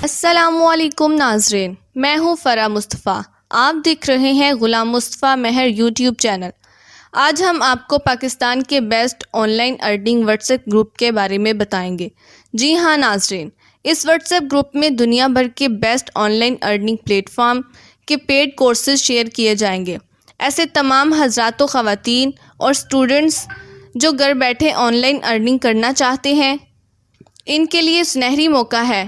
السلام علیکم ناظرین، میں ہوں فرا مصطفیٰ۔ آپ دیکھ رہے ہیں غلام مصطفیٰ مہر یوٹیوب چینل۔ آج ہم آپ کو پاکستان کے best on line earning what's app group کے بارے میں بتائیں گے۔ جی ہاں ناظرین، اس واٹس ایپ گروپ میں دنیا بھر کے best on line earning plate form کے پیڈ کورسز شیئر کیے جائیں گے۔ ایسے تمام حضرات و خواتین اور سٹوڈنٹس جو گھر بیٹھے آن لائن ارننگ کرنا چاہتے ہیں، ان کے لیے سنہری موقع ہے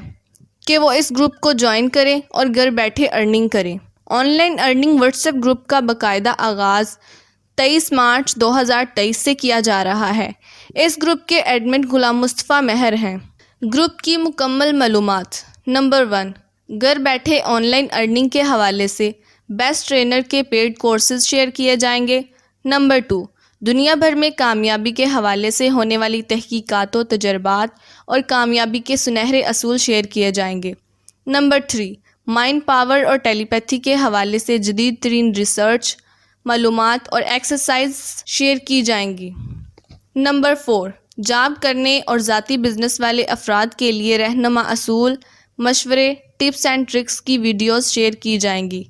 کہ وہ اس گروپ کو جوائن کریں اور گھر بیٹھے ارننگ کریں۔ On line earning what's app group کا باقاعدہ آغاز 23 مارچ 2023 سے کیا جا رہا ہے۔ اس گروپ کے ایڈمن غلام مصطفیٰ مہر ہیں۔ گروپ کی مکمل معلومات: نمبر 1، گھر بیٹھے آن لائن ارننگ کے حوالے سے بیسٹ ٹرینر کے پیڈ کورسز شیئر کیے جائیں گے۔ نمبر 2، دنیا بھر میں کامیابی کے حوالے سے ہونے والی تحقیقات و تجربات اور کامیابی کے سنہرے اصول شیئر کیے جائیں گے۔ نمبر 3، مائنڈ پاور اور ٹیلی پیتھی کے حوالے سے جدید ترین ریسرچ، معلومات اور ایکسرسائز شیئر کی جائیں گی۔ نمبر 4، جاب کرنے اور ذاتی بزنس والے افراد کے لیے رہنما اصول، مشورے، ٹپس اینڈ ٹرکس کی ویڈیوز شیئر کی جائیں گی۔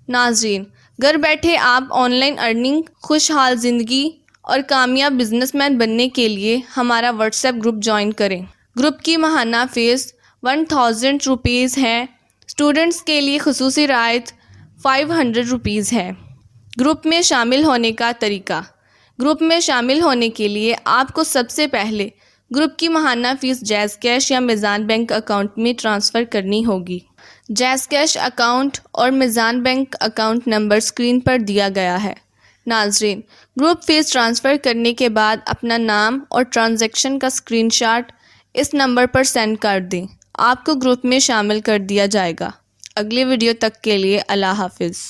ناظرین، گھر بیٹھے آپ آن لائن ارننگ، خوشحال زندگی اور کامیاب بزنس مین بننے کے لیے ہمارا واٹس ایپ گروپ جوائن کریں۔ گروپ کی ماہانہ فیس 1000 روپیز ہے۔ اسٹوڈنٹس کے لیے خصوصی رعایت 500 روپیز ہے۔ گروپ میں شامل ہونے کا طریقہ: گروپ میں شامل ہونے کے لیے آپ کو سب سے پہلے گروپ کی ماہانہ فیس جیز کیش یا میزان بینک اکاؤنٹ میں ٹرانسفر کرنی ہوگی۔ جیز کیش اکاؤنٹ اور میزان بینک اکاؤنٹ نمبر اسکرین پر دیا گیا ہے۔ ناظرین، گروپ فیس ٹرانسفر کرنے کے بعد اپنا نام اور ٹرانزیکشن کا اسکرین شاٹ اس نمبر پر سینڈ کر دیں۔ آپ کو گروپ میں شامل کر دیا جائے گا۔ اگلی ویڈیو تک کے لیے اللہ حافظ۔